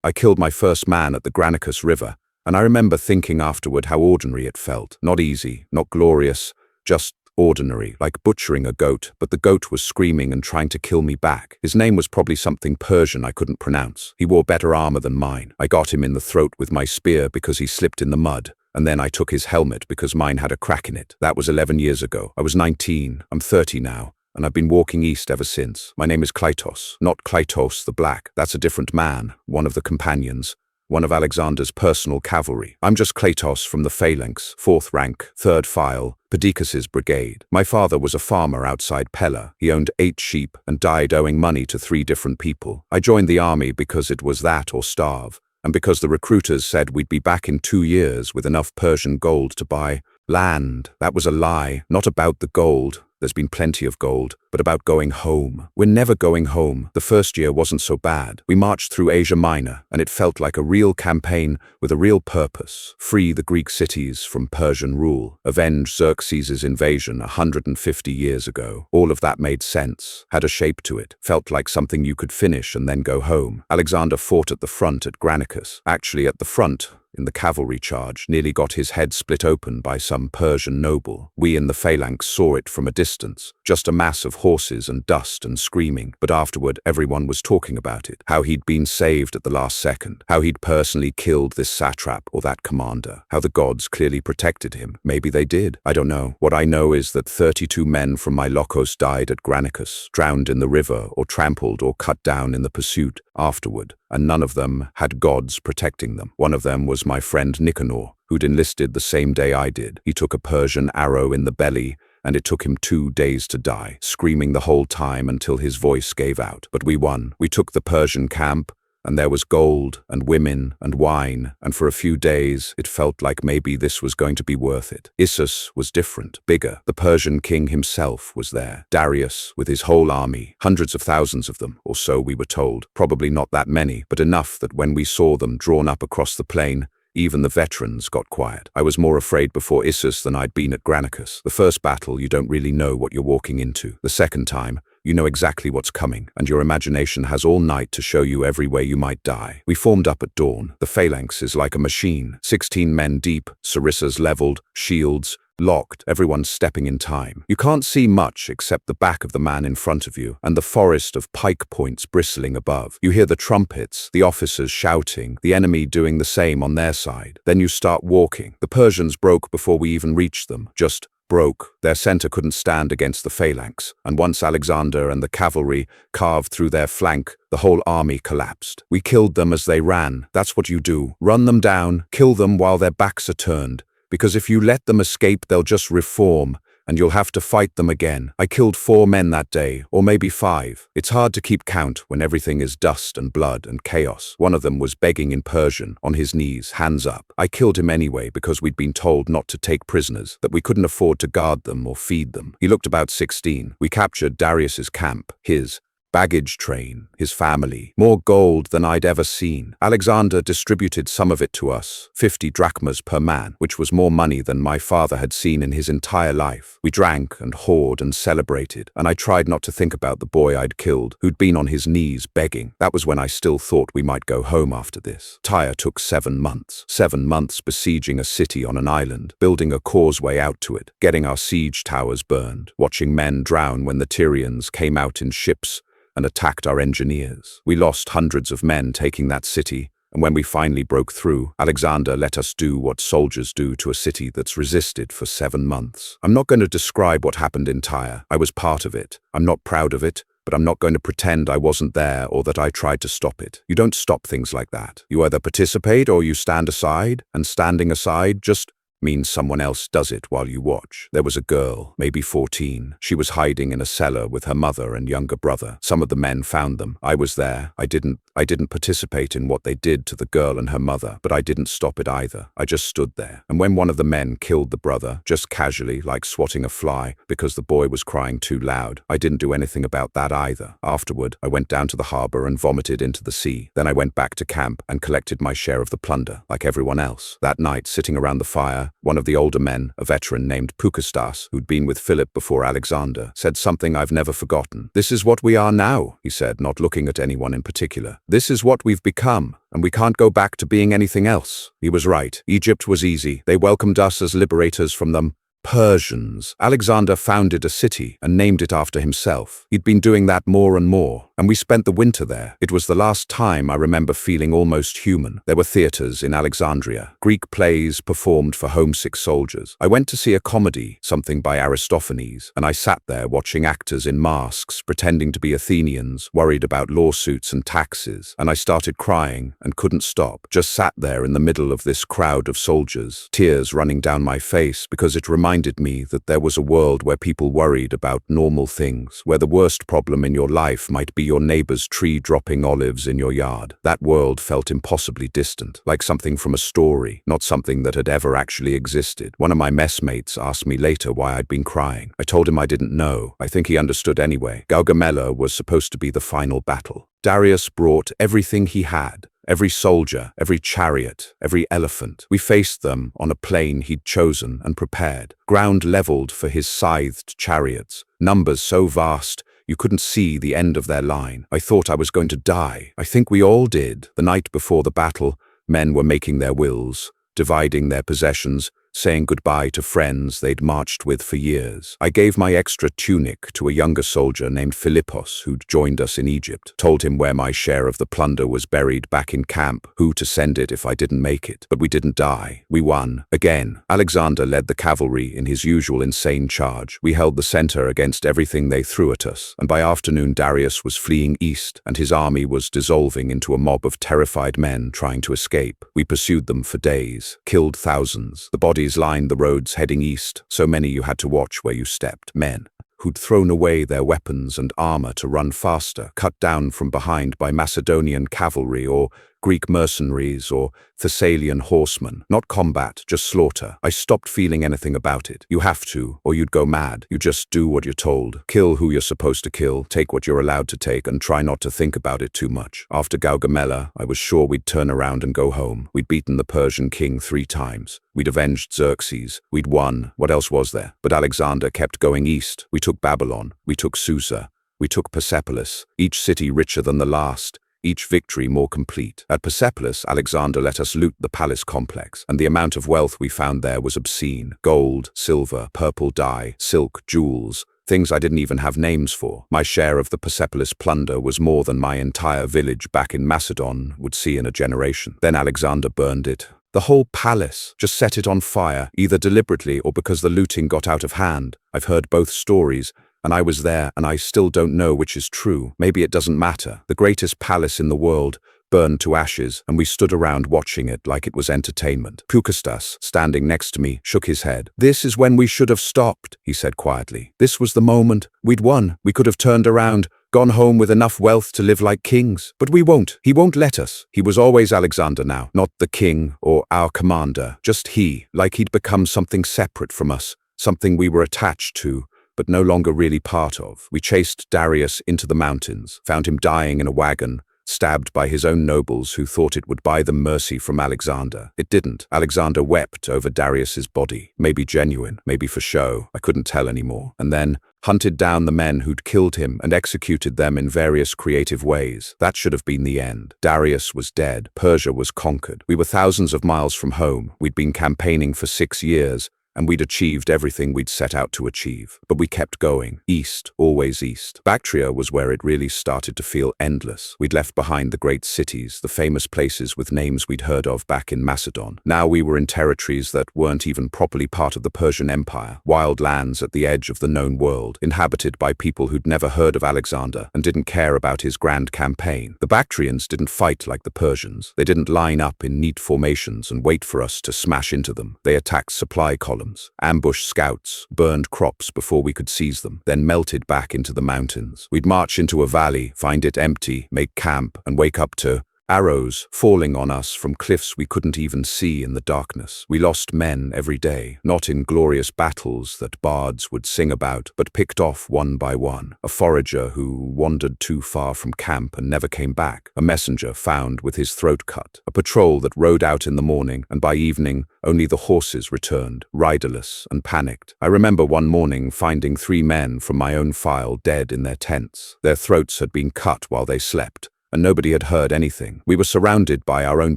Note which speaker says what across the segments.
Speaker 1: I killed my first man at the Granicus River, and I remember thinking afterward how ordinary it felt. Not easy, not glorious, just ordinary, like butchering a goat, but the goat was screaming and trying to kill me back. His name was probably something Persian I couldn't pronounce. He wore better armor than mine. I got him in the throat with my spear because he slipped in the mud, and then I took his helmet because mine had a crack in it. That was 11 years ago. I was 19, I'm 30 now, and I've been walking east ever since. My name is Klytos, not Klytos the Black. That's a different man, one of the companions, one of Alexander's personal cavalry. I'm just Klytos from the phalanx, 4th rank, 3rd file, Perdiccas's brigade. My father was a farmer outside Pella. He owned 8 sheep and died owing money to 3 different people. I joined the army because it was that or starve, and because the recruiters said we'd be back in 2 years with enough Persian gold to buy land. That was a lie, not about the gold. There's been plenty of gold, but about going home. We're never going home. The first year wasn't so bad. We marched through Asia Minor, and it felt like a real campaign with a real purpose. Free the Greek cities from Persian rule. Avenge Xerxes' invasion 150 years ago. All of that made sense, had a shape to it, felt like something you could finish and then go home. Alexander fought at the front at Granicus. Actually at the front, in the cavalry charge, nearly got his head split open by some Persian noble. We in the phalanx saw it from a distance, just a mass of horses and dust and screaming, but afterward everyone was talking about it, how he'd been saved at the last second, how he'd personally killed this satrap or that commander, how the gods clearly protected him. Maybe they did, I don't know. What I know is that 32 men from my Lokos died at Granicus, drowned in the river or trampled or cut down in the pursuit afterward, and none of them had gods protecting them. One of them was my friend Nicanor, who'd enlisted the same day I did. He took a Persian arrow in the belly, and it took him 2 days to die, screaming the whole time until his voice gave out. But we won. We took the Persian camp, and there was gold and women and wine, and for a few days it felt like maybe this was going to be worth it. Issus was different, bigger. The Persian king himself was there. Darius with his whole army, hundreds of thousands of them, or so we were told. Probably not that many, but enough that when we saw them drawn up across the plain, even the veterans got quiet. I was more afraid before Issus than I'd been at Granicus. The first battle, you don't really know what you're walking into. The second time, you know exactly what's coming, and your imagination has all night to show you every way you might die. We formed up at dawn. The phalanx is like a machine. 16 men deep, sarissas leveled, shields locked, everyone stepping in time. You can't see much except the back of the man in front of you and the forest of pike points bristling above. You hear the trumpets, the officers shouting, the enemy doing the same on their side. Then you start walking. The Persians broke before we even reached them. Just broke. Their center couldn't stand against the phalanx, and once Alexander and the cavalry carved through their flank, the whole army collapsed. We killed them as they ran. That's what you do. Run them down, kill them while their backs are turned. Because if you let them escape, they'll just reform, and you'll have to fight them again. I killed 4 men that day, or maybe 5. It's hard to keep count when everything is dust and blood and chaos. One of them was begging in Persian, on his knees, hands up. I killed him anyway because we'd been told not to take prisoners, that we couldn't afford to guard them or feed them. He looked about 16. We captured Darius's camp, his baggage train, his family, more gold than I'd ever seen. Alexander distributed some of it to us, 50 drachmas per man, which was more money than my father had seen in his entire life. We drank and whored and celebrated, and I tried not to think about the boy I'd killed, who'd been on his knees begging. That was when I still thought we might go home after this. Tyre took 7 months. 7 months besieging a city on an island, building a causeway out to it, getting our siege towers burned, watching men drown when the Tyrians came out in ships and attacked our engineers. We lost hundreds of men taking that city, and when we finally broke through, Alexander let us do what soldiers do to a city that's resisted for 7 months. I'm not going to describe what happened in Tyre. I was part of it. I'm not proud of it, but I'm not going to pretend I wasn't there or that I tried to stop it. You don't stop things like that. You either participate or you stand aside, and standing aside just means someone else does it while you watch. There was a girl, maybe 14. She was hiding in a cellar with her mother and younger brother. Some of the men found them. I was there. I didn't participate in what they did to the girl and her mother, but I didn't stop it either. I just stood there. And when one of the men killed the brother, just casually, like swatting a fly, because the boy was crying too loud, I didn't do anything about that either. Afterward, I went down to the harbor and vomited into the sea. Then I went back to camp and collected my share of the plunder, like everyone else. That night, sitting around the fire, one of the older men, a veteran named Pukastas, who'd been with Philip before Alexander, said something I've never forgotten. "This is what we are now," he said, not looking at anyone in particular. "This is what we've become, and we can't go back to being anything else." He was right. Egypt was easy. They welcomed us as liberators from them. Persians. Alexander founded a city and named it after himself. He'd been doing that more and more, and we spent the winter there. It was the last time I remember feeling almost human. There were theaters in Alexandria, Greek plays performed for homesick soldiers. I went to see a comedy, something by Aristophanes, and I sat there watching actors in masks pretending to be Athenians, worried about lawsuits and taxes, and I started crying and couldn't stop. Just sat there in the middle of this crowd of soldiers, tears running down my face because it reminded me that there was a world where people worried about normal things, where the worst problem in your life might be your neighbor's tree dropping olives in your yard. That world felt impossibly distant, like something from a story, not something that had ever actually existed. One of my messmates asked me later why I'd been crying. I told him I didn't know. I think he understood anyway. Gaugamela was supposed to be the final battle. Darius brought everything he had. Every soldier, every chariot, every elephant. We faced them on a plain he'd chosen and prepared, ground leveled for his scythed chariots, numbers so vast you couldn't see the end of their line. I thought I was going to die. I think we all did. The night before the battle, men were making their wills, dividing their possessions, saying goodbye to friends they'd marched with for years. I gave my extra tunic to a younger soldier named Philippos who'd joined us in Egypt, told him where my share of the plunder was buried back in camp, who to send it if I didn't make it. But we didn't die. We won. Again. Alexander led the cavalry in his usual insane charge. We held the center against everything they threw at us, and by afternoon Darius was fleeing east, and his army was dissolving into a mob of terrified men trying to escape. We pursued them for days, killed thousands. The bodies lined the roads heading east, so many you had to watch where you stepped. Men who'd thrown away their weapons and armor to run faster, cut down from behind by Macedonian cavalry or Greek mercenaries or Thessalian horsemen. Not combat, just slaughter. I stopped feeling anything about it. You have to, or you'd go mad. You just do what you're told. Kill who you're supposed to kill, take what you're allowed to take, and try not to think about it too much. After Gaugamela, I was sure we'd turn around and go home. We'd beaten the Persian king 3 times. We'd avenged Xerxes. We'd won. What else was there? But Alexander kept going east. We took Babylon. We took Susa. We took Persepolis, each city richer than the last, each victory more complete. At Persepolis, Alexander let us loot the palace complex, and the amount of wealth we found there was obscene. Gold, silver, purple dye, silk, jewels, things I didn't even have names for. My share of the Persepolis plunder was more than my entire village back in Macedon would see in a generation. Then Alexander burned it. The whole palace, just set it on fire, either deliberately or because the looting got out of hand. I've heard both stories, and I was there, and I still don't know which is true. Maybe it doesn't matter. The greatest palace in the world burned to ashes, and we stood around watching it like it was entertainment. Pukastas, standing next to me, shook his head. "This is when we should have stopped," he said quietly. "This was the moment. We'd won. We could have turned around, gone home with enough wealth to live like kings. But we won't. He won't let us." He was always Alexander now, not the king or our commander, just he, like he'd become something separate from us, something we were attached to, but no longer really part of. We chased Darius into the mountains, found him dying in a wagon, stabbed by his own nobles who thought it would buy them mercy from Alexander. It didn't. Alexander wept over Darius's body. Maybe genuine, maybe for show. I couldn't tell anymore. And then hunted down the men who'd killed him and executed them in various creative ways. That should have been the end. Darius was dead. Persia was conquered. We were thousands of miles from home. We'd been campaigning for 6 years, and we'd achieved everything we'd set out to achieve. But we kept going. East, always east. Bactria was where it really started to feel endless. We'd left behind the great cities, the famous places with names we'd heard of back in Macedon. Now we were in territories that weren't even properly part of the Persian Empire. Wild lands at the edge of the known world, inhabited by people who'd never heard of Alexander and didn't care about his grand campaign. The Bactrians didn't fight like the Persians. They didn't line up in neat formations and wait for us to smash into them. They attacked supply columns, ambushed scouts, burned crops before we could seize them, then melted back into the mountains. We'd march into a valley, find it empty, make camp, and wake up to Arrows falling on us from cliffs we couldn't even see in the darkness. We lost men every day, not in glorious battles that bards would sing about, but picked off one by one. A forager who wandered too far from camp and never came back. A messenger found with his throat cut. A patrol that rode out in the morning, and by evening, only the horses returned, riderless and panicked. I remember one morning finding 3 men from my own file dead in their tents. Their throats had been cut while they slept, and nobody had heard anything. We were surrounded by our own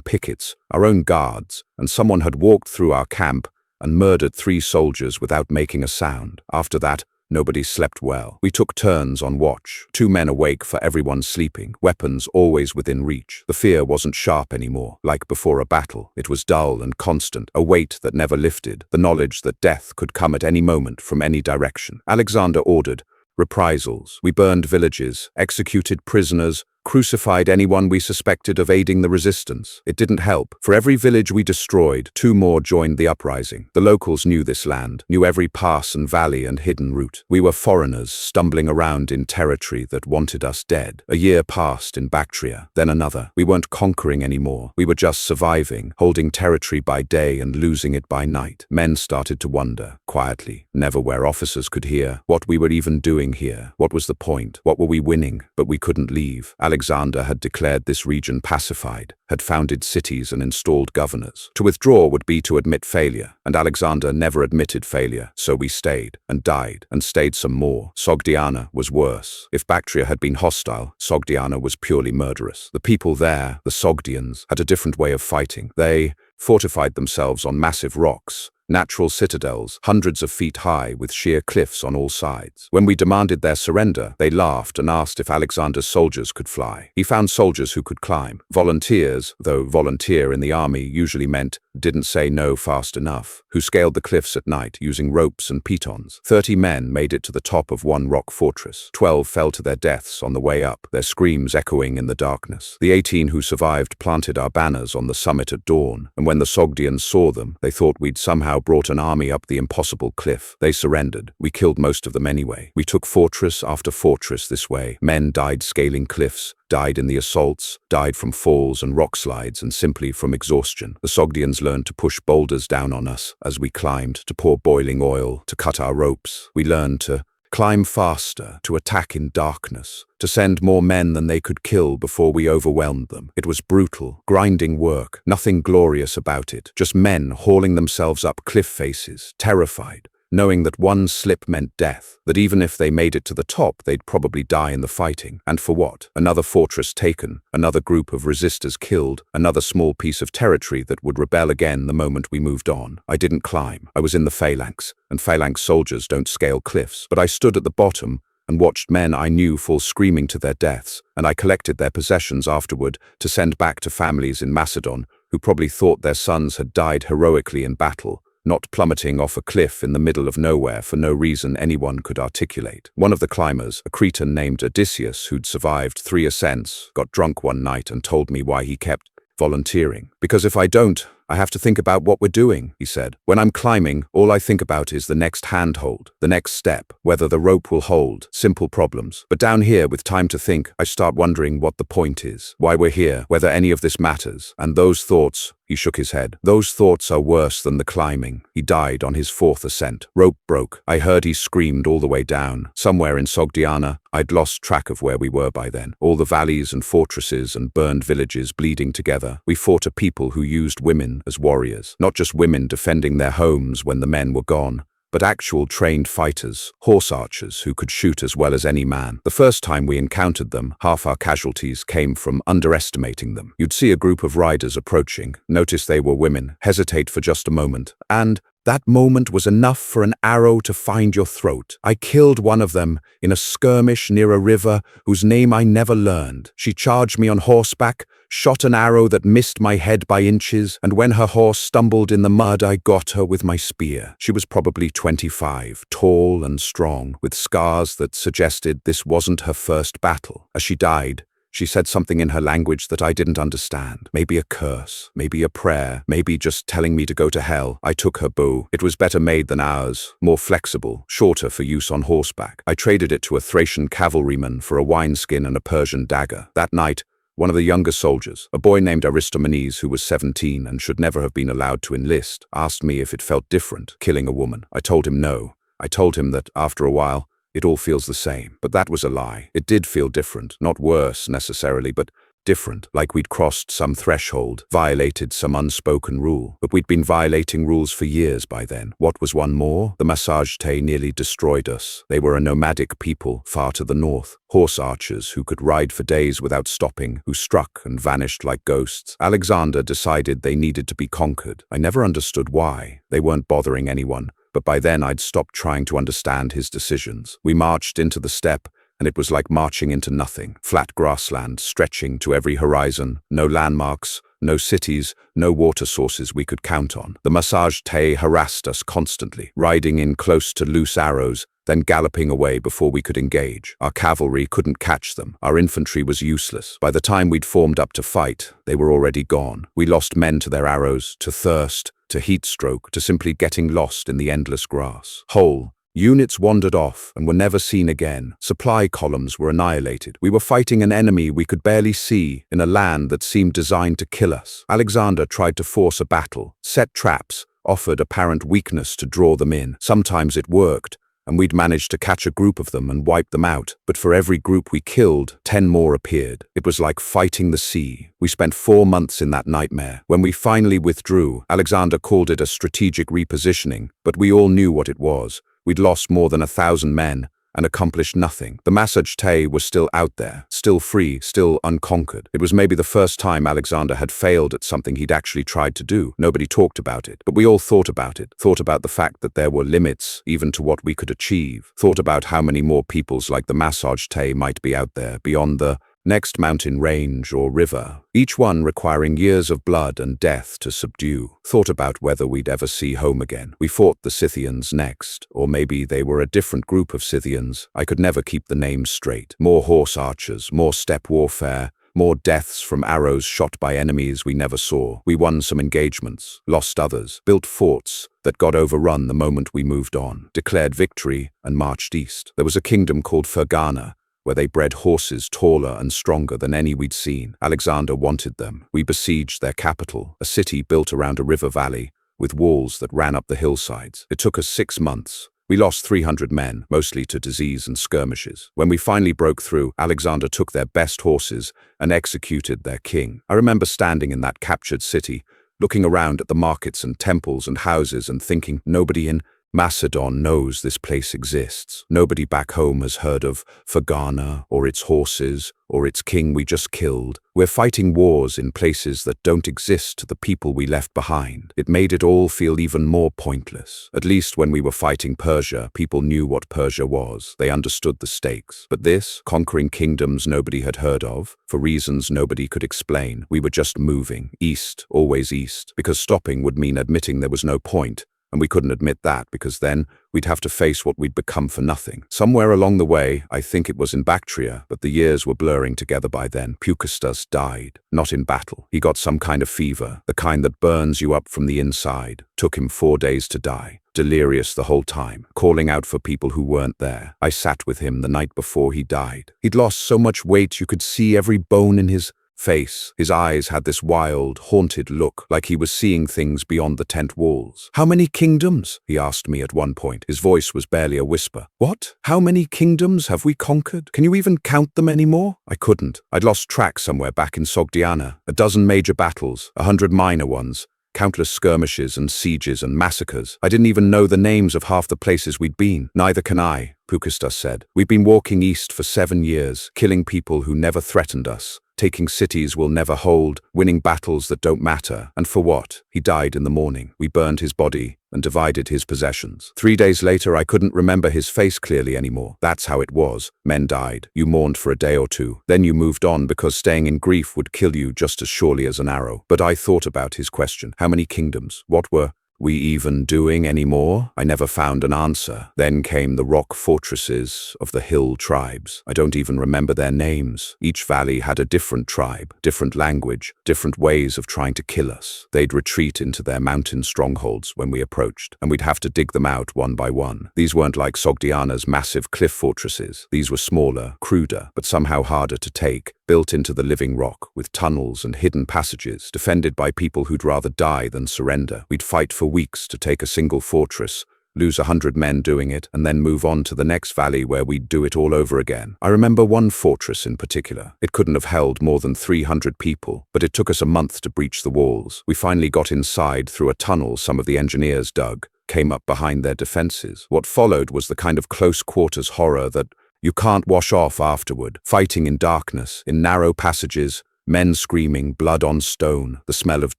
Speaker 1: pickets, our own guards, and someone had walked through our camp and murdered 3 soldiers without making a sound. After that, nobody slept well. We took turns on watch, 2 men awake for everyone sleeping, weapons always within reach. The fear wasn't sharp anymore, like before a battle. It was dull and constant, a weight that never lifted, the knowledge that death could come at any moment from any direction. Alexander ordered reprisals. We burned villages, executed prisoners, crucified anyone we suspected of aiding the resistance. It didn't help. For every village we destroyed, 2 more joined the uprising. The locals knew this land, knew every pass and valley and hidden route. We were foreigners stumbling around in territory that wanted us dead. A year passed in Bactria, then another. We weren't conquering anymore. We were just surviving, holding territory by day and losing it by night. Men started to wonder, quietly, never where officers could hear, what we were even doing here. What was the point? What were we winning? But we couldn't leave. Alexander had declared this region pacified, had founded cities and installed governors. To withdraw would be to admit failure, and Alexander never admitted failure, so we stayed, and died, and stayed some more. Sogdiana was worse. If Bactria had been hostile, Sogdiana was purely murderous. The people there, the Sogdians, had a different way of fighting. They fortified themselves on massive rocks, natural citadels, hundreds of feet high with sheer cliffs on all sides. When we demanded their surrender, they laughed and asked if Alexander's soldiers could fly. He found soldiers who could climb. Volunteers, though volunteer in the army usually meant didn't say no fast enough, who scaled the cliffs at night using ropes and pitons. 30 men made it to the top of one rock fortress. 12 fell to their deaths on the way up, their screams echoing in the darkness. The 18 who survived planted our banners on the summit at dawn, and when the Sogdians saw them, they thought we'd somehow brought an army up the impossible cliff. They surrendered. We killed most of them anyway. We took fortress after fortress this way. Men died scaling cliffs, died in the assaults, died from falls and rock slides, and simply from exhaustion. The Sogdians learned to push boulders down on us as we climbed, to pour boiling oil, to cut our ropes. We learned to climb faster, to attack in darkness, to send more men than they could kill before we overwhelmed them. It was brutal, grinding work, nothing glorious about it, just men hauling themselves up cliff faces, terrified, knowing that one slip meant death, that even if they made it to the top, they'd probably die in the fighting. And for what? Another fortress taken, another group of resistors killed, another small piece of territory that would rebel again the moment we moved on. I didn't climb. I was in the phalanx, and phalanx soldiers don't scale cliffs. But I stood at the bottom and watched men I knew fall screaming to their deaths, and I collected their possessions afterward to send back to families in Macedon who probably thought their sons had died heroically in battle, not plummeting off a cliff in the middle of nowhere for no reason anyone could articulate. One of the climbers, a Cretan named Odysseus who'd survived 3 ascents, got drunk one night and told me why he kept volunteering. "Because if I don't, I have to think about what we're doing," he said. "When I'm climbing, all I think about is the next handhold, the next step, whether the rope will hold, simple problems. But down here, with time to think, I start wondering what the point is, why we're here, whether any of this matters. And those thoughts," he shook his head, "those thoughts are worse than the climbing." He died on his 4th ascent. Rope broke. I heard he screamed all the way down. Somewhere in Sogdiana, I'd lost track of where we were by then. All the valleys and fortresses and burned villages bleeding together. We fought a people who used women as warriors. Not just women defending their homes when the men were gone, but actual trained fighters, horse archers who could shoot as well as any man. The first time we encountered them, half our casualties came from underestimating them. You'd see a group of riders approaching, notice they were women, hesitate for just a moment, and that moment was enough for an arrow to find your throat. I killed one of them in a skirmish near a river whose name I never learned. She charged me on horseback, shot an arrow that missed my head by inches, and when her horse stumbled in the mud, I got her with my spear. She was probably 25, tall and strong, with scars that suggested this wasn't her first battle. As she died, she said something in her language that I didn't understand. Maybe a curse, maybe a prayer, maybe just telling me to go to hell. I took her bow. It was better made than ours, more flexible, shorter for use on horseback. I traded it to a Thracian cavalryman for a wineskin and a Persian dagger. That night, one of the younger soldiers, a boy named Aristomenes who was 17 and should never have been allowed to enlist, asked me if it felt different, killing a woman. I told him no. I told him that, after a while, it all feels the same. But that was a lie. It did feel different, not worse necessarily, but different, like we'd crossed some threshold, violated some unspoken rule. But we'd been violating rules for years by then. What was one more? The Massage-te nearly destroyed us. They were a nomadic people far to the north, horse archers who could ride for days without stopping, who struck and vanished like ghosts. Alexander decided they needed to be conquered. I never understood why. They weren't bothering anyone, but by then I'd stopped trying to understand his decisions. We marched into the steppe, and it was like marching into nothing. Flat grassland stretching to every horizon, no landmarks, no cities, no water sources we could count on. The Massage-te harassed us constantly, riding in close to loose arrows, then galloping away before we could engage. Our cavalry couldn't catch them. Our infantry was useless. By the time we'd formed up to fight, they were already gone. We lost men to their arrows, to thirst, to heat stroke, to simply getting lost in the endless grass. Whole units wandered off and were never seen again. Supply columns were annihilated. We were fighting an enemy we could barely see in a land that seemed designed to kill us. Alexander tried to force a battle, set traps, offered apparent weakness to draw them in. Sometimes it worked, and we'd managed to catch a group of them and wipe them out. But for every group we killed, 10 more appeared. It was like fighting the sea. We spent 4 months in that nightmare. When we finally withdrew, Alexander called it a strategic repositioning, but we all knew what it was. We'd lost more than 1,000 men and accomplished nothing. The Massage-te was still out there, still free, still unconquered. It was maybe the first time Alexander had failed at something he'd actually tried to do. Nobody talked about it, but we all thought about it. Thought about the fact that there were limits even to what we could achieve. Thought about how many more peoples like the Massage-te might be out there beyond the next mountain range or river, each one requiring years of blood and death to subdue. Thought about whether we'd ever see home again. We fought the Scythians next, or maybe they were a different group of Scythians. I could never keep the names straight. More horse archers, more steppe warfare, more deaths from arrows shot by enemies we never saw. We won some engagements, lost others, built forts that got overrun the moment we moved on, declared victory and marched east. There was a kingdom called Fergana, where they bred horses taller and stronger than any we'd seen. Alexander wanted them. We besieged their capital, a city built around a river valley, with walls that ran up the hillsides. It took us 6 months. We lost 300 men, mostly to disease and skirmishes. When we finally broke through, Alexander took their best horses and executed their king. I remember standing in that captured city, looking around at the markets and temples and houses and thinking, nobody in Macedon knows this place exists. Nobody back home has heard of Fergana or its horses or its king we just killed. We're fighting wars in places that don't exist to the people we left behind. It made it all feel even more pointless. At least when we were fighting Persia, people knew what Persia was. They understood the stakes. But this, conquering kingdoms nobody had heard of, for reasons nobody could explain, we were just moving, east, always east, because stopping would mean admitting there was no point. And we couldn't admit that because then we'd have to face what we'd become for nothing. Somewhere along the way, I think it was in Bactria, but the years were blurring together by then, Pukistas died. Not in battle. He got some kind of fever, the kind that burns you up from the inside. Took him 4 days to die. Delirious the whole time, calling out for people who weren't there. I sat with him the night before he died. He'd lost so much weight you could see every bone in his face. His eyes had this wild, haunted look, like he was seeing things beyond the tent walls. "How many kingdoms?" he asked me at one point. His voice was barely a whisper. "What? How many kingdoms have we conquered? Can you even count them anymore?" I couldn't. I'd lost track somewhere back in Sogdiana. 12 major battles, 100 minor ones, countless skirmishes and sieges and massacres. I didn't even know the names of half the places we'd been. "Neither can I," Pukistas said. "We've been walking east for 7 years, killing people who never threatened us, taking cities we'll never hold, winning battles that don't matter. And for what? He died in the morning. We burned his body and divided his possessions. 3 days later, I couldn't remember his face clearly anymore. That's how it was. Men died. You mourned for a day or two. Then you moved on because staying in grief would kill you just as surely as an arrow." But I thought about his question. How many kingdoms? What were we even doing anymore? I never found an answer. Then came the rock fortresses of the hill tribes. I don't even remember their names. Each valley had a different tribe, different language, different ways of trying to kill us. They'd retreat into their mountain strongholds when we approached, and we'd have to dig them out one by one. These weren't like Sogdiana's massive cliff fortresses. These were smaller, cruder, but somehow harder to take. built into the living rock, with tunnels and hidden passages, defended by people who'd rather die than surrender. We'd fight for weeks to take a single fortress, lose 100 men doing it, and then move on to the next valley where we'd do it all over again. I remember one fortress in particular. It couldn't have held more than 300 people, but it took us a month to breach the walls. We finally got inside through a tunnel some of the engineers dug, came up behind their defenses. What followed was the kind of close-quarters horror that you can't wash off afterward. Fighting in darkness, in narrow passages, men screaming, blood on stone, the smell of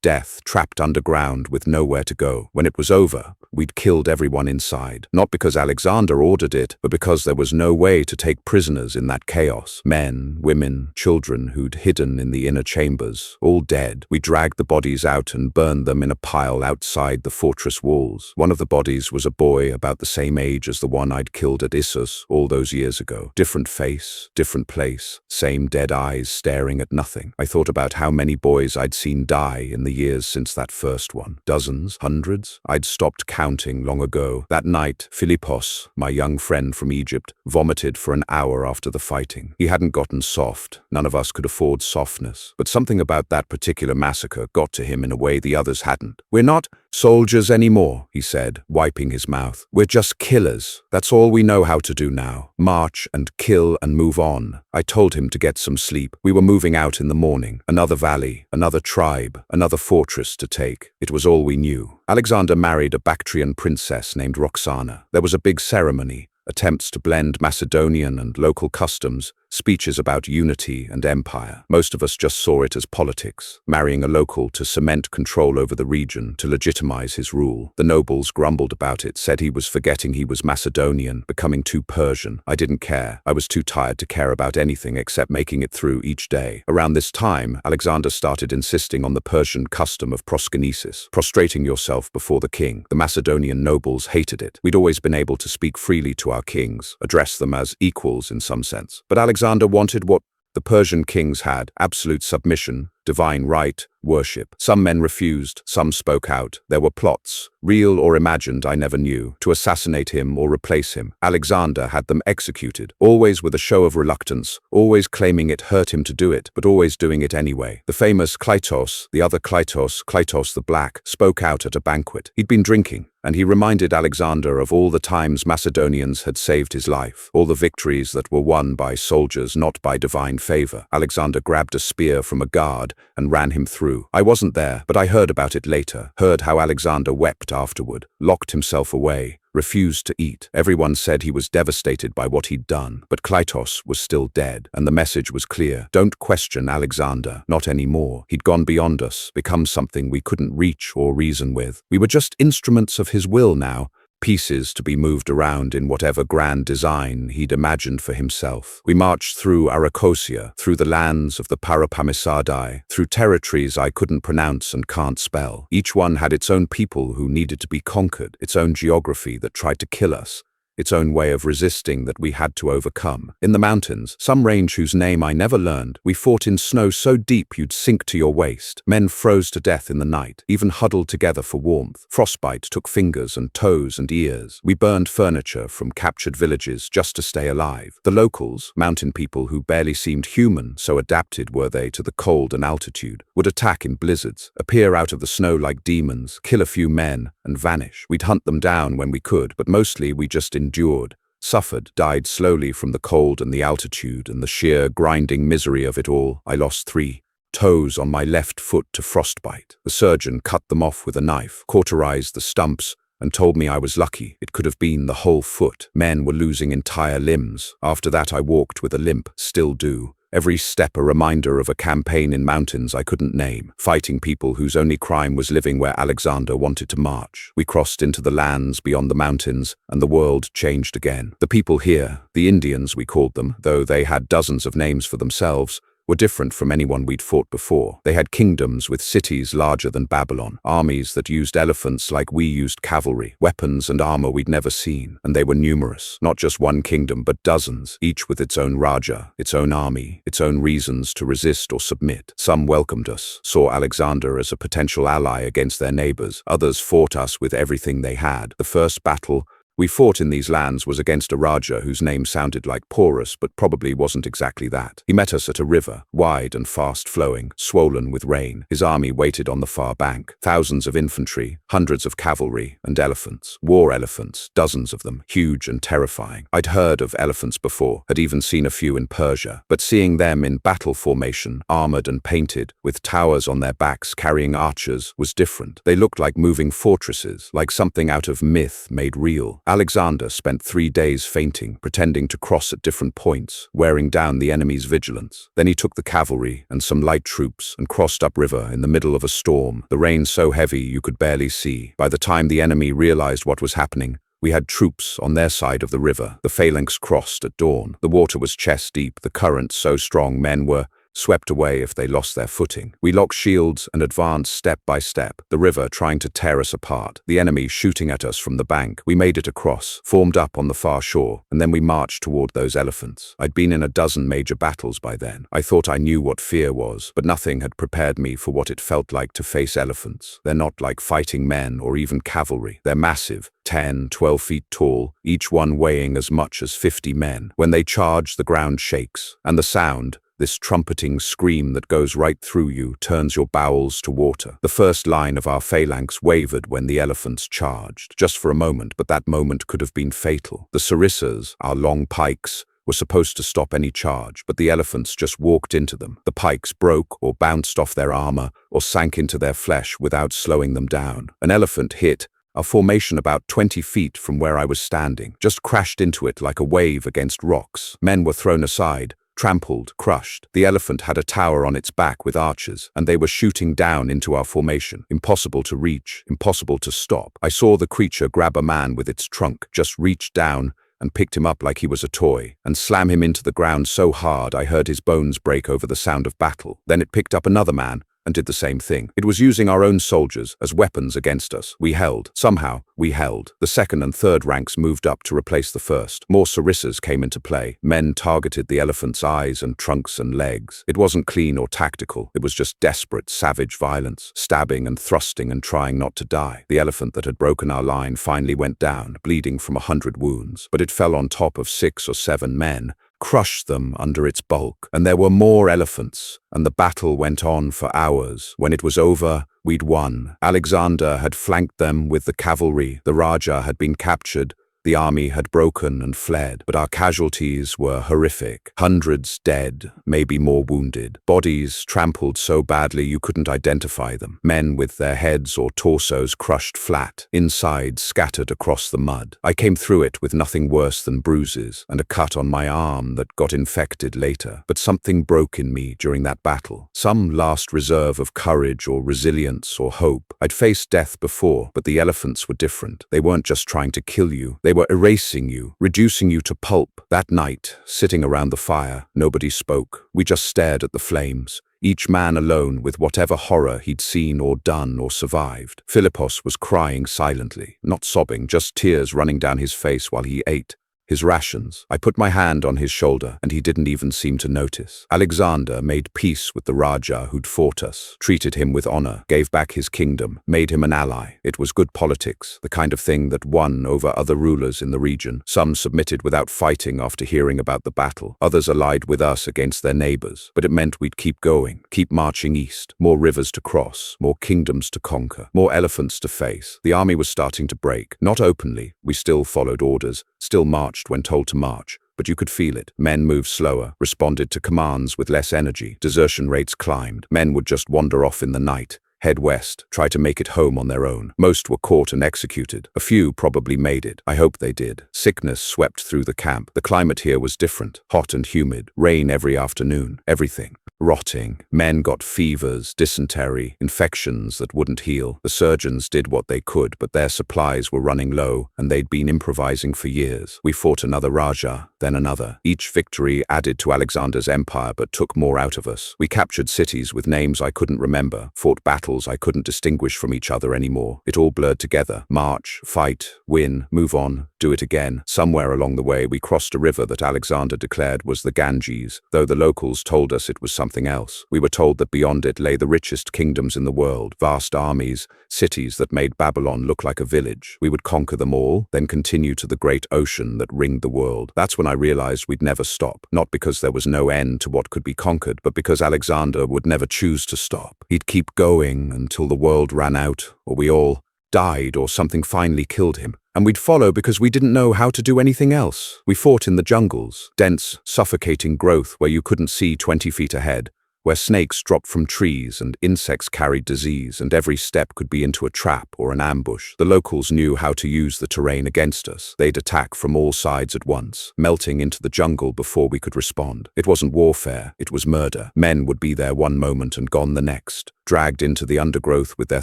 Speaker 1: death, trapped underground with nowhere to go. When it was over, we'd killed everyone inside. Not because Alexander ordered it, but because there was no way to take prisoners in that chaos. Men, women, children who'd hidden in the inner chambers, all dead. We dragged the bodies out and burned them in a pile outside the fortress walls. One of the bodies was a boy about the same age as the one I'd killed at Issus all those years ago. Different face, different place, same dead eyes staring at nothing. I thought about how many boys I'd seen die in the years since that first one. Dozens? Hundreds? I'd stopped counting long ago. That night, Philippos, my young friend from Egypt, vomited for an hour after the fighting. He hadn't gotten soft. None of us could afford softness. But something about that particular massacre got to him in a way the others hadn't. "We're not soldiers anymore," he said, wiping his mouth. "We're just killers. That's all we know how to do now. March and kill and move on." I told him to get some sleep. We were moving out in the morning. Another valley, another tribe, another fortress to take. It was all we knew. Alexander married a Bactrian princess named Roxana. There was a big ceremony, attempts to blend Macedonian and local customs, speeches about unity and empire. Most of us just saw it as politics, marrying a local to cement control over the region, to legitimize his rule. The nobles grumbled about it, said he was forgetting he was Macedonian, becoming too Persian. I didn't care. I was too tired to care about anything except making it through each day. Around this time, Alexander started insisting on the Persian custom of proskynesis, prostrating yourself before the king. The Macedonian nobles hated it. We'd always been able to speak freely to our kings, address them as equals in some sense. But Alexander wanted what the Persian kings had: absolute submission, divine right, worship. Some men refused, some spoke out. There were plots, real or imagined I never knew, to assassinate him or replace him. Alexander had them executed, always with a show of reluctance, always claiming it hurt him to do it, but always doing it anyway. The famous Kleitos, the other Kleitos, Kleitos the Black, spoke out at a banquet. He'd been drinking, and he reminded Alexander of all the times Macedonians had saved his life, all the victories that were won by soldiers, not by divine favor. Alexander grabbed a spear from a guard and ran him through. I wasn't there, but I heard about it later, heard how Alexander wept afterward, locked himself away, refused to eat. Everyone said he was devastated by what he'd done, but Kleitos was still dead, and the message was clear. Don't question Alexander, not anymore. He'd gone beyond us, become something we couldn't reach or reason with. We were just instruments of his will now, pieces to be moved around in whatever grand design he'd imagined for himself. We marched through Arachosia, through the lands of the Parapamisadai, through territories I couldn't pronounce and can't spell. Each one had its own people who needed to be conquered, its own geography that tried to kill us, its own way of resisting that we had to overcome. In the mountains, some range whose name I never learned, we fought in snow so deep you'd sink to your waist. Men froze to death in the night, even huddled together for warmth. Frostbite took fingers and toes and ears. We burned furniture from captured villages just to stay alive. The locals, mountain people who barely seemed human, so adapted were they to the cold and altitude, would attack in blizzards, appear out of the snow like demons, kill a few men, and vanish. We'd hunt them down when we could, but mostly we just endured, suffered, died slowly from the cold and the altitude and the sheer grinding misery of it all. I lost 3 toes on my left foot to frostbite. The surgeon cut them off with a knife, cauterized the stumps, and told me I was lucky. It could have been the whole foot. Men were losing entire limbs. After that I walked with a limp, still do. Every step a reminder of a campaign in mountains I couldn't name, fighting people whose only crime was living where Alexander wanted to march. We crossed into the lands beyond the mountains, and the world changed again. The people here, the Indians we called them, though they had dozens of names for themselves, were different from anyone we'd fought before. They had kingdoms with cities larger than Babylon, armies that used elephants like we used cavalry, weapons and armor we'd never seen, and they were numerous. Not just one kingdom, but dozens, each with its own Raja, its own army, its own reasons to resist or submit. Some welcomed us, saw Alexander as a potential ally against their neighbors. Others fought us with everything they had. The first battle We fought in these lands was against a Raja whose name sounded like Porus but probably wasn't exactly that. He met us at a river, wide and fast-flowing, swollen with rain. His army waited on the far bank. Thousands of infantry, hundreds of cavalry, and elephants. War elephants, dozens of them, huge and terrifying. I'd heard of elephants before, had even seen a few in Persia, but seeing them in battle formation, armored and painted, with towers on their backs carrying archers, was different. They looked like moving fortresses, like something out of myth made real. Alexander spent 3 days fainting, pretending to cross at different points, wearing down the enemy's vigilance. Then he took the cavalry and some light troops and crossed upriver in the middle of a storm, the rain so heavy you could barely see. By the time the enemy realized what was happening, we had troops on their side of the river. The phalanx crossed at dawn. The water was chest deep, the current so strong men were swept away if they lost their footing. We locked shields and advanced step by step, the river trying to tear us apart, the enemy shooting at us from the bank. We made it across, formed up on the far shore, and then we marched toward those elephants. I'd been in a dozen major battles by then. I thought I knew what fear was, but nothing had prepared me for what it felt like to face elephants. They're not like fighting men or even cavalry. They're massive, 10, 12 feet tall, each one weighing as much as 50 men. When they charge, the ground shakes, and the sound, this trumpeting scream that goes right through you, turns your bowels to water. The first line of our phalanx wavered when the elephants charged, just for a moment, but that moment could have been fatal. The sarissas, our long pikes, were supposed to stop any charge, but the elephants just walked into them. The pikes broke or bounced off their armor or sank into their flesh without slowing them down. An elephant hit a formation about 20 feet from where I was standing, just crashed into it like a wave against rocks. Men were thrown aside, trampled, crushed. The elephant had a tower on its back with archers, and they were shooting down into our formation. Impossible to reach, impossible to stop. I saw the creature grab a man with its trunk, just reached down and picked him up like he was a toy, and slam him into the ground so hard I heard his bones break over the sound of battle. Then it picked up another man and did the same thing. It was using our own soldiers as weapons against us. We held. Somehow, we held. The second and third ranks moved up to replace the first. More sarissas came into play. Men targeted the elephant's eyes and trunks and legs. It wasn't clean or tactical. It was just desperate, savage violence, stabbing and thrusting and trying not to die. The elephant that had broken our line finally went down, bleeding from 100 wounds, but it fell on top of 6 or 7 men, crushed them under its bulk. And there were more elephants, and the battle went on for hours. When it was over, we'd won. Alexander had flanked them with the cavalry. The Raja had been captured. The army had broken and fled, but our casualties were horrific. Hundreds dead, maybe more wounded. Bodies trampled so badly you couldn't identify them. Men with their heads or torsos crushed flat, insides scattered across the mud. I came through it with nothing worse than bruises and a cut on my arm that got infected later. But something broke in me during that battle. Some last reserve of courage or resilience or hope. I'd faced death before, but the elephants were different. They weren't just trying to kill you. They were erasing you, reducing you to pulp. That night, sitting around the fire, nobody spoke. We just stared at the flames, each man alone with whatever horror he'd seen or done or survived. Philippos was crying silently, not sobbing, just tears running down his face while he ate his rations. I put my hand on his shoulder, and he didn't even seem to notice. Alexander made peace with the Raja who'd fought us, treated him with honor, gave back his kingdom, made him an ally. It was good politics, the kind of thing that won over other rulers in the region. Some submitted without fighting after hearing about the battle. Others allied with us against their neighbors. But it meant we'd keep going, keep marching east. More rivers to cross, more kingdoms to conquer, more elephants to face. The army was starting to break. Not openly. We still followed orders, still marched when told to march, but you could feel it. Men moved slower, responded to commands with less energy. Desertion rates climbed. Men would just wander off in the night, head west, try to make it home on their own. Most were caught and executed. A few probably made it. I hope they did. Sickness swept through the camp. The climate here was different. Hot and humid. Rain every afternoon. Everything. Rotting. Men got fevers, dysentery, infections that wouldn't heal. The surgeons did what they could, but their supplies were running low, and they'd been improvising for years. We fought another Raja, then another. Each victory added to Alexander's empire, but took more out of us. We captured cities with names I couldn't remember, fought battles battles I couldn't distinguish from each other anymore. It all blurred together. March, fight, win, move on, do it again. Somewhere along the way, we crossed a river that Alexander declared was the Ganges, though the locals told us it was something else. We were told that beyond it lay the richest kingdoms in the world, vast armies, cities that made Babylon look like a village. We would conquer them all, then continue to the great ocean that ringed the world. That's when I realized we'd never stop, not because there was no end to what could be conquered, but because Alexander would never choose to stop. He'd keep going until the world ran out, or we all died, or something finally killed him. And we'd follow because we didn't know how to do anything else. We fought in the jungles, dense, suffocating growth where you couldn't see 20 feet ahead, where snakes dropped from trees and insects carried disease, and every step could be into a trap or an ambush. The locals knew how to use the terrain against us. They'd attack from all sides at once, melting into the jungle before we could respond. It wasn't warfare, it was murder. Men would be there one moment and gone the next, dragged into the undergrowth with their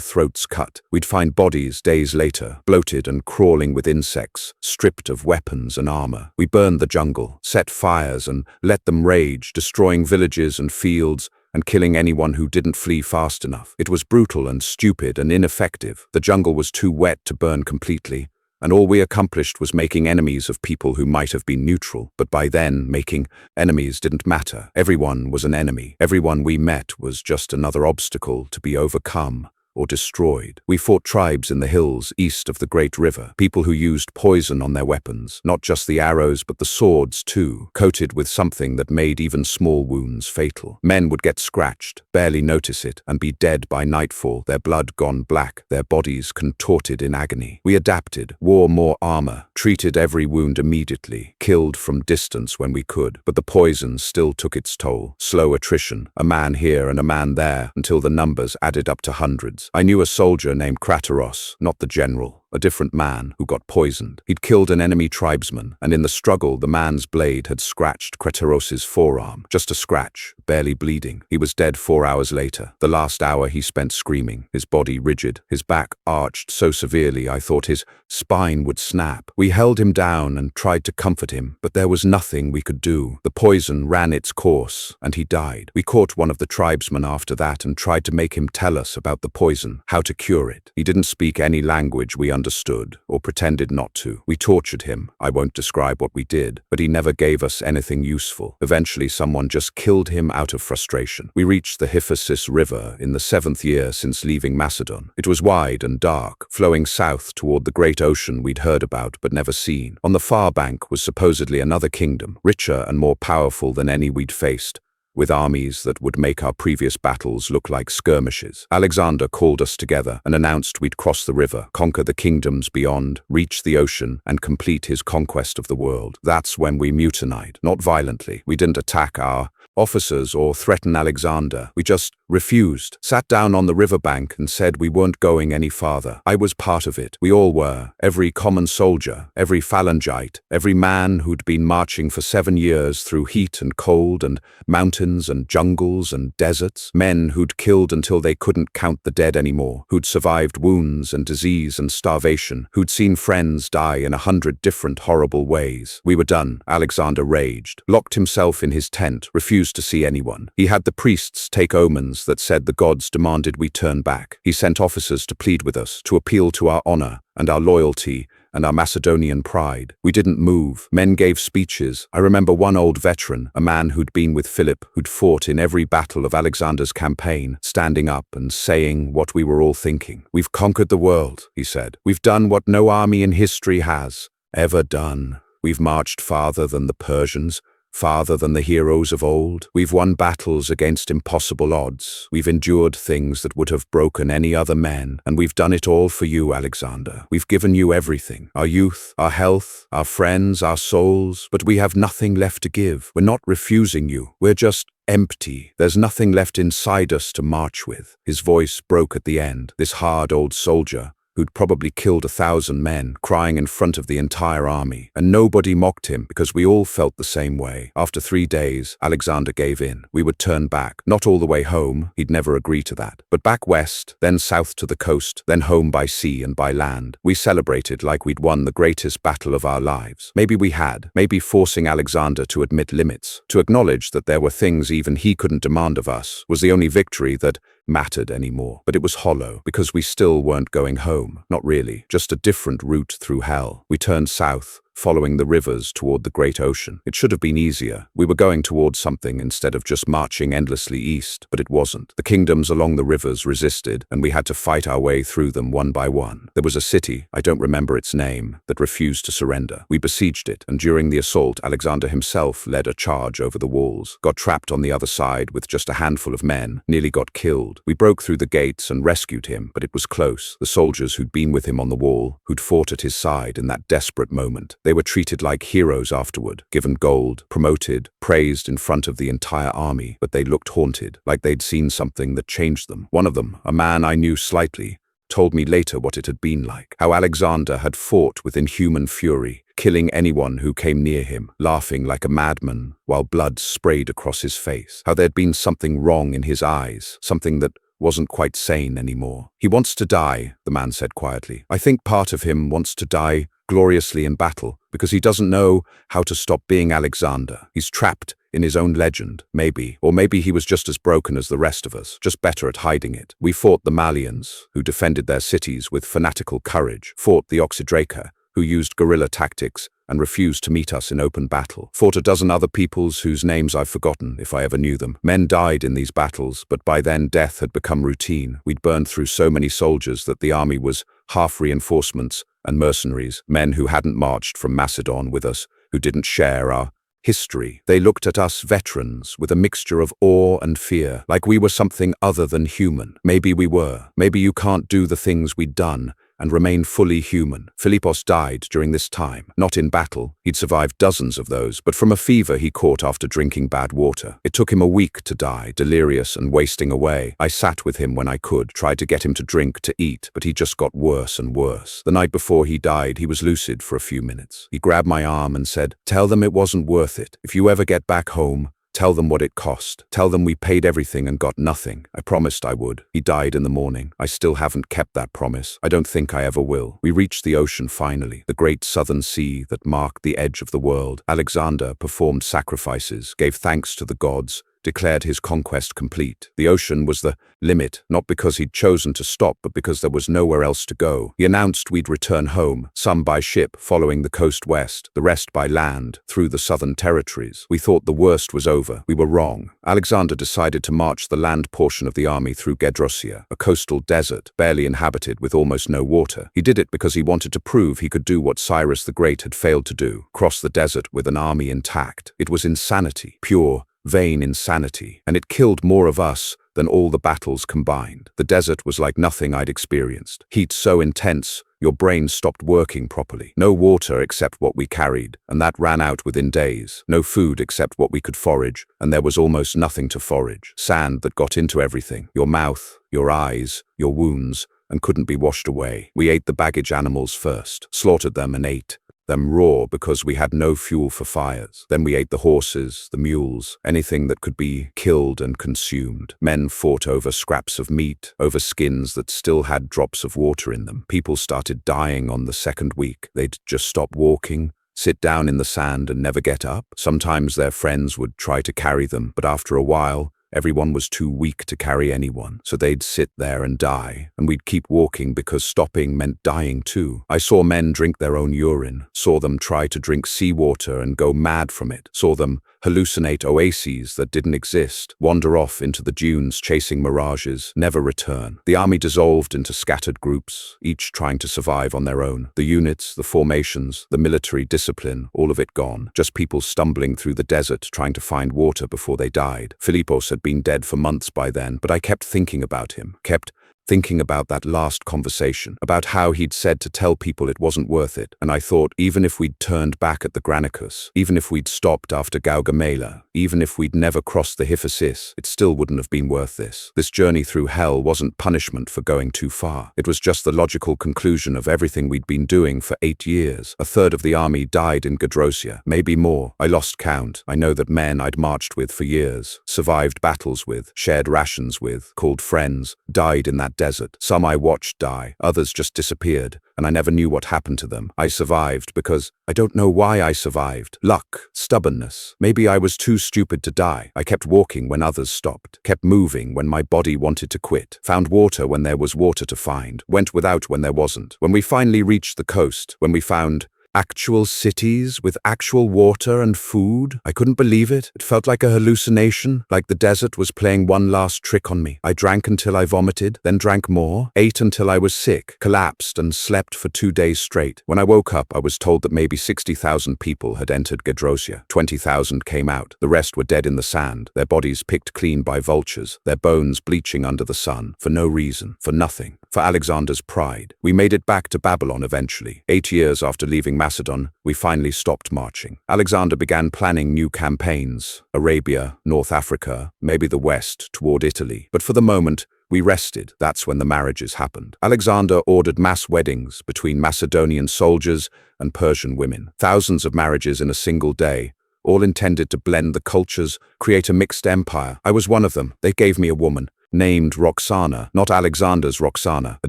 Speaker 1: throats cut. We'd find bodies days later, bloated and crawling with insects, stripped of weapons and armor. We burned the jungle, set fires and let them rage, destroying villages and fields, and killing anyone who didn't flee fast enough. It was brutal and stupid and ineffective. The jungle was too wet to burn completely, and all we accomplished was making enemies of people who might have been neutral. But by then, making enemies didn't matter. Everyone was an enemy. Everyone we met was just another obstacle to be overcome or destroyed. We fought tribes in the hills east of the great river, people who used poison on their weapons, not just the arrows but the swords too, coated with something that made even small wounds fatal. Men would get scratched, barely notice it, and be dead by nightfall, their blood gone black, their bodies contorted in agony. We adapted, wore more armor, treated every wound immediately, killed from distance when we could, but the poison still took its toll. Slow attrition, a man here and a man there, until the numbers added up to hundreds. I knew a soldier named Krateros, not the general, a different man who got poisoned. He'd killed an enemy tribesman, and in the struggle the man's blade had scratched Krateros's forearm. Just a scratch, barely bleeding. He was dead 4 hours later. The last hour he spent screaming, his body rigid, his back arched so severely I thought his spine would snap. We held him down and tried to comfort him, but there was nothing we could do. The poison ran its course, and he died. We caught one of the tribesmen after that and tried to make him tell us about the poison, how to cure it. He didn't speak any language we understood, or pretended not to. We tortured him. I won't describe what we did, but he never gave us anything useful. Eventually someone just killed him out of frustration. We reached the Hyphasis River in the 7th year since leaving Macedon. It was wide and dark, flowing south toward the great ocean we'd heard about but never seen. On the far bank was supposedly another kingdom, richer and more powerful than any we'd faced, with armies that would make our previous battles look like skirmishes. Alexander called us together and announced we'd cross the river, conquer the kingdoms beyond, reach the ocean, and complete his conquest of the world. That's when we mutinied, not violently. We didn't attack our officers or threaten Alexander. We just refused, sat down on the riverbank and said we weren't going any farther. I was part of it. We all were. Every common soldier, every phalangite, every man who'd been marching for 7 years through heat and cold and mountains and jungles and deserts. Men who'd killed until they couldn't count the dead anymore, who'd survived wounds and disease and starvation, who'd seen friends die in 100 different horrible ways. We were done. Alexander raged, locked himself in his tent, refused to see anyone. He had the priests take omens that said the gods demanded we turn back. He sent officers to plead with us, to appeal to our honor and our loyalty and our Macedonian pride. We didn't move. Men gave speeches. I remember one old veteran, a man who'd been with Philip, who'd fought in every battle of Alexander's campaign, standing up and saying what we were all thinking. "We've conquered the world," he said. "We've done what no army in history has ever done. We've marched farther than the Persians, farther than the heroes of old. We've won battles against impossible odds. We've endured things that would have broken any other men, and we've done it all for you, Alexander. We've given you everything, our youth, our health, our friends, our souls, but we have nothing left to give. We're not refusing you. We're just empty. There's nothing left inside us to march with." His voice broke at the end, this hard old soldier who'd probably killed 1,000 men, crying in front of the entire army. And nobody mocked him because we all felt the same way. After 3 days, Alexander gave in. We would turn back, not all the way home, he'd never agree to that, but back west, then south to the coast, then home by sea and by land. We celebrated like we'd won the greatest battle of our lives. Maybe we had, maybe forcing Alexander to admit limits, to acknowledge that there were things even he couldn't demand of us, was the only victory that mattered anymore. But it was hollow, because we still weren't going home. Not really, just a different route through hell. We turned south, following the rivers toward the great ocean. It should have been easier. We were going towards something instead of just marching endlessly east, but it wasn't. The kingdoms along the rivers resisted, and we had to fight our way through them one by one. There was a city, I don't remember its name, that refused to surrender. We besieged it, and during the assault, Alexander himself led a charge over the walls, got trapped on the other side with just a handful of men, nearly got killed. We broke through the gates and rescued him, but it was close. The soldiers who'd been with him on the wall, who'd fought at his side in that desperate moment, they were treated like heroes afterward, given gold, promoted, praised in front of the entire army, but they looked haunted, like they'd seen something that changed them. One of them, a man I knew slightly, told me later what it had been like, how Alexander had fought with inhuman fury, killing anyone who came near him, laughing like a madman while blood sprayed across his face, how there'd been something wrong in his eyes, something that wasn't quite sane anymore. He wants to die, the man said quietly. I think part of him wants to die gloriously in battle, because he doesn't know how to stop being Alexander. He's trapped in his own legend, maybe. Or maybe he was just as broken as the rest of us, just better at hiding it. We fought the Malians, who defended their cities with fanatical courage, fought the Oxidraca, who used guerrilla tactics and refused to meet us in open battle, fought a dozen other peoples whose names I've forgotten, if I ever knew them. Men died in these battles, but by then death had become routine. We'd burned through so many soldiers that the army was half reinforcements and mercenaries, men who hadn't marched from Macedon with us, who didn't share our history. They looked at us veterans with a mixture of awe and fear, like we were something other than human. Maybe we were. Maybe you can't do the things we'd done and remain fully human. Philippos died during this time, not in battle. He'd survived dozens of those, but from a fever he caught after drinking bad water. It took him a week to die, delirious and wasting away. I sat with him when I could, tried to get him to drink, to eat, but he just got worse and worse. The night before he died, he was lucid for a few minutes. He grabbed my arm and said, "Tell them it wasn't worth it. If you ever get back home, tell them what it cost. Tell them we paid everything and got nothing. I promised I would." He died in the morning. I still haven't kept that promise. I don't think I ever will. We reached the ocean finally, the great southern sea that marked the edge of the world. Alexander performed sacrifices, gave thanks to the gods, declared his conquest complete. The ocean was the limit, not because he'd chosen to stop, but because there was nowhere else to go. He announced we'd return home, some by ship following the coast west, the rest by land through the southern territories. We thought the worst was over. We were wrong. Alexander decided to march the land portion of the army through Gedrosia, a coastal desert, barely inhabited with almost no water. He did it because he wanted to prove he could do what Cyrus the Great had failed to do, cross the desert with an army intact. It was insanity, pure, vain insanity, and it killed more of us than all the battles combined. The desert was like nothing I'd experienced. Heat so intense, your brain stopped working properly. No water except what we carried, and that ran out within days. No food except what we could forage, and there was almost nothing to forage. Sand that got into everything, your mouth, your eyes, your wounds, and couldn't be washed away. We ate the baggage animals first, slaughtered them and ate them raw because we had no fuel for fires. Then we ate the horses, the mules, anything that could be killed and consumed. Men fought over scraps of meat, over skins that still had drops of water in them. People started dying on the second week. They'd just stop walking, sit down in the sand and never get up. Sometimes their friends would try to carry them, but after a while, everyone was too weak to carry anyone, so they'd sit there and die, and we'd keep walking because stopping meant dying too. I saw men drink their own urine, saw them try to drink seawater and go mad from it, saw them hallucinate oases that didn't exist, wander off into the dunes chasing mirages, never return. The army dissolved into scattered groups, each trying to survive on their own. The units, the formations, the military discipline, all of it gone. Just people stumbling through the desert trying to find water before they died. Philippos had been dead for months by then, but I kept thinking about him, kept thinking about that last conversation, about how he'd said to tell people it wasn't worth it. And I thought, even if we'd turned back at the Granicus, even if we'd stopped after Gaugamela, even if we'd never crossed the Hyphasis, it still wouldn't have been worth this. This journey through hell wasn't punishment for going too far. It was just the logical conclusion of everything we'd been doing for 8 years. A third of the army died in Gedrosia, maybe more. I lost count. I know that men I'd marched with for years, survived battles with, shared rations with, called friends, died in that desert. Some I watched die, others just disappeared, and I never knew what happened to them. I survived because I don't know why I survived. Luck, stubbornness. Maybe I was too stupid to die. I kept walking when others stopped, kept moving when my body wanted to quit, found water when there was water to find, went without when there wasn't. When we finally reached the coast, when we found actual cities with actual water and food, I couldn't believe it. It felt like a hallucination, like the desert was playing one last trick on me. I drank until I vomited, then drank more, ate until I was sick, collapsed and slept for 2 days straight. When I woke up, I was told that maybe 60,000 people had entered Gedrosia. 20,000 came out. The rest were dead in the sand, their bodies picked clean by vultures, their bones bleaching under the sun, for no reason, for nothing, for Alexander's pride. We made it back to Babylon eventually. 8 years after leaving Macedon, we finally stopped marching. Alexander began planning new campaigns, Arabia, North Africa, maybe the West, toward Italy. But for the moment, we rested. That's when the marriages happened. Alexander ordered mass weddings between Macedonian soldiers and Persian women. Thousands of marriages in a single day, all intended to blend the cultures, create a mixed empire. I was one of them. They gave me a woman named Roxana, not Alexander's Roxana, a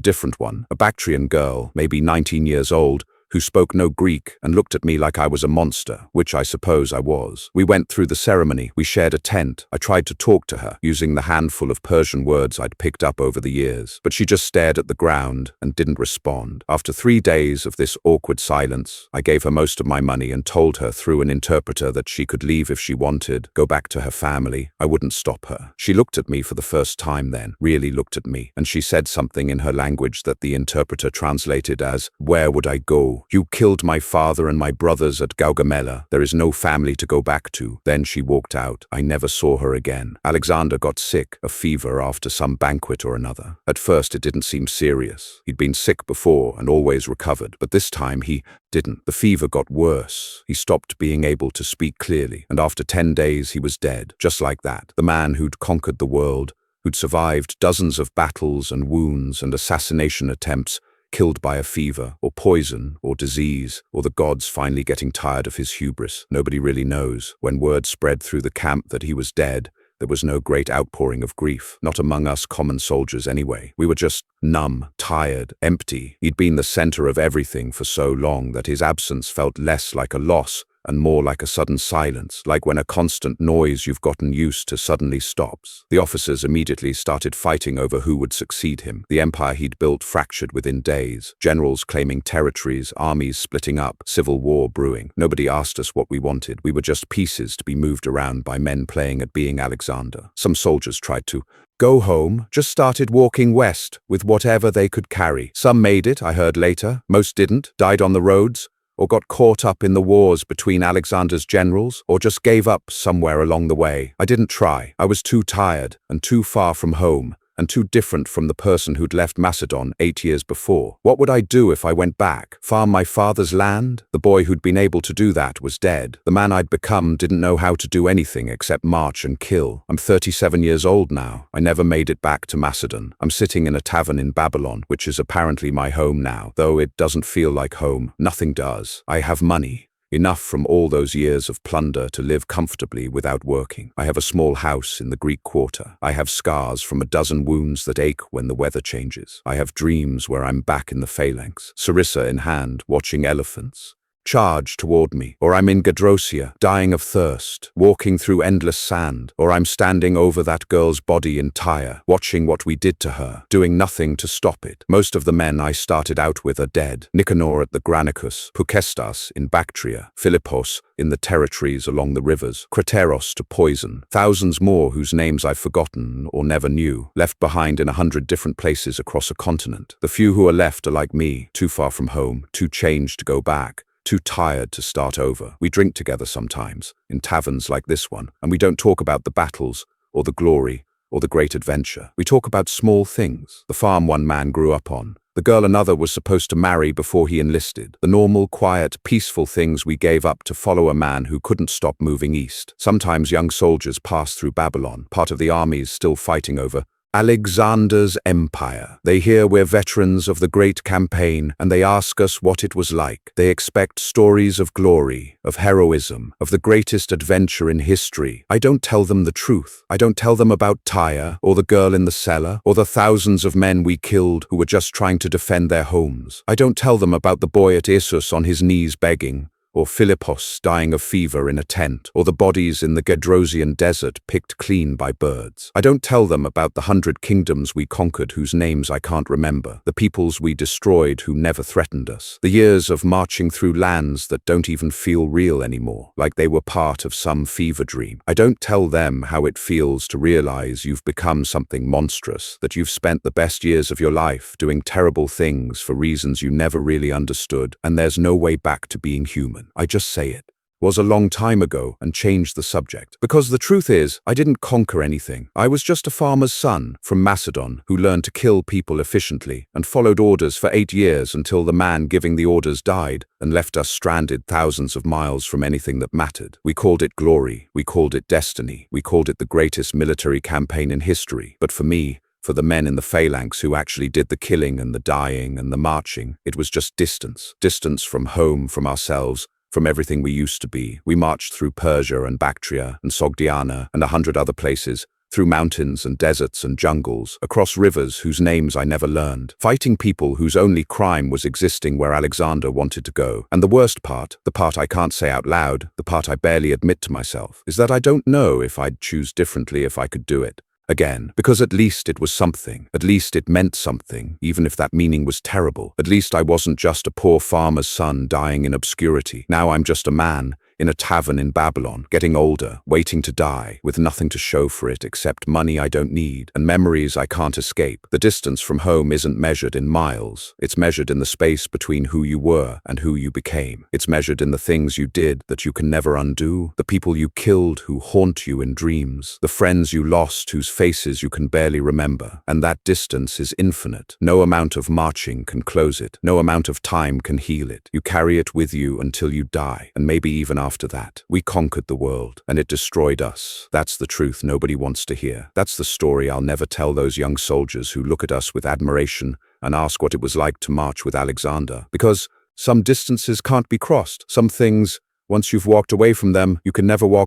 Speaker 1: different one, a Bactrian girl, maybe 19 years old, who spoke no Greek and looked at me like I was a monster, which I suppose I was. We went through the ceremony. We shared a tent. I tried to talk to her, using the handful of Persian words I'd picked up over the years, but she just stared at the ground and didn't respond. After 3 days of this awkward silence, I gave her most of my money and told her through an interpreter that she could leave if she wanted, go back to her family. I wouldn't stop her. She looked at me for the first time then, really looked at me, and she said something in her language that the interpreter translated as, "Where would I go? You killed my father and my brothers at Gaugamela. There is no family to go back to." Then she walked out. I never saw her again. Alexander got sick, a fever after some banquet or another. At first it didn't seem serious. He'd been sick before and always recovered, but this time he didn't. The fever got worse. He stopped being able to speak clearly, and after 10 days he was dead. Just like that. The man who'd conquered the world, who'd survived dozens of battles and wounds and assassination attempts, killed by a fever, or poison, or disease, or the gods finally getting tired of his hubris. Nobody really knows. When word spread through the camp that he was dead, there was no great outpouring of grief, not among us common soldiers anyway. We were just numb, tired, empty. He'd been the center of everything for so long that his absence felt less like a loss and more like a sudden silence, like when a constant noise you've gotten used to suddenly stops. The officers immediately started fighting over who would succeed him. The empire he'd built fractured within days. Generals claiming territories, armies splitting up, civil war brewing. Nobody asked us what we wanted. We were just pieces to be moved around by men playing at being Alexander. Some soldiers tried to go home, just started walking west with whatever they could carry. Some made it, I heard later. Most didn't, died on the roads, or got caught up in the wars between Alexander's generals, or just gave up somewhere along the way. I didn't try. I was too tired and too far from home, and too different from the person who'd left Macedon 8 years before. What would I do if I went back? Farm my father's land? The boy who'd been able to do that was dead. The man I'd become didn't know how to do anything except march and kill. I'm 37 years old now. I never made it back to Macedon. I'm sitting in a tavern in Babylon, which is apparently my home now, though it doesn't feel like home. Nothing does. I have money. Enough from all those years of plunder to live comfortably without working. I have a small house in the Greek quarter. I have scars from a dozen wounds that ache when the weather changes. I have dreams where I'm back in the phalanx, sarissa in hand, watching elephants charge toward me, or I'm in Gedrosia, dying of thirst, walking through endless sand, or I'm standing over that girl's body in Tyre, watching what we did to her, doing nothing to stop it. Most of the men I started out with are dead. Nicanor at the Granicus, Pukestas in Bactria, Philippos in the territories along the rivers, Crateros to poison, thousands more whose names I've forgotten or never knew, left behind in 100 different places across a continent. The few who are left are like me, too far from home, too changed to go back, too tired to start over. We drink together sometimes, in taverns like this one, and we don't talk about the battles, or the glory, or the great adventure. We talk about small things. The farm one man grew up on, the girl another was supposed to marry before he enlisted, the normal, quiet, peaceful things we gave up to follow a man who couldn't stop moving east. Sometimes young soldiers passed through Babylon, part of the armies still fighting over Alexander's Empire. They hear we're veterans of the Great Campaign, and they ask us what it was like. They expect stories of glory, of heroism, of the greatest adventure in history. I don't tell them the truth. I don't tell them about Tyre, or the girl in the cellar, or the thousands of men we killed who were just trying to defend their homes. I don't tell them about the boy at Issus on his knees begging, or Philippos dying of fever in a tent, or the bodies in the Gedrosian desert picked clean by birds. I don't tell them about the 100 kingdoms we conquered whose names I can't remember, the peoples we destroyed who never threatened us, the years of marching through lands that don't even feel real anymore, like they were part of some fever dream. I don't tell them how it feels to realize you've become something monstrous, that you've spent the best years of your life doing terrible things for reasons you never really understood, and there's no way back to being human. I just say it was a long time ago and change the subject. Because the truth is, I didn't conquer anything. I was just a farmer's son from Macedon who learned to kill people efficiently and followed orders for 8 years until the man giving the orders died and left us stranded thousands of miles from anything that mattered. We called it glory. We called it destiny. We called it the greatest military campaign in history. But for me, for the men in the phalanx who actually did the killing and the dying and the marching, it was just distance. Distance from home, from ourselves, from everything we used to be. We marched through Persia and Bactria and Sogdiana and 100 other places, through mountains and deserts and jungles, across rivers whose names I never learned, fighting people whose only crime was existing where Alexander wanted to go. And the worst part, the part I can't say out loud, the part I barely admit to myself, is that I don't know if I'd choose differently if I could do it again, because at least it was something. At least it meant something, even if that meaning was terrible. At least I wasn't just a poor farmer's son dying in obscurity. Now I'm just a man in a tavern in Babylon, getting older, waiting to die, with nothing to show for it except money I don't need and memories I can't escape. The distance from home isn't measured in miles. It's measured in the space between who you were and who you became. It's measured in the things you did that you can never undo, the people you killed who haunt you in dreams, the friends you lost whose faces you can barely remember. And that distance is infinite. No amount of marching can close it. No amount of time can heal it. You carry it with you until you die, and maybe even after that. We conquered the world, and it destroyed us. That's the truth nobody wants to hear. That's the story I'll never tell those young soldiers who look at us with admiration and ask what it was like to march with Alexander. Because some distances can't be crossed. Some things, once you've walked away from them, you can never walk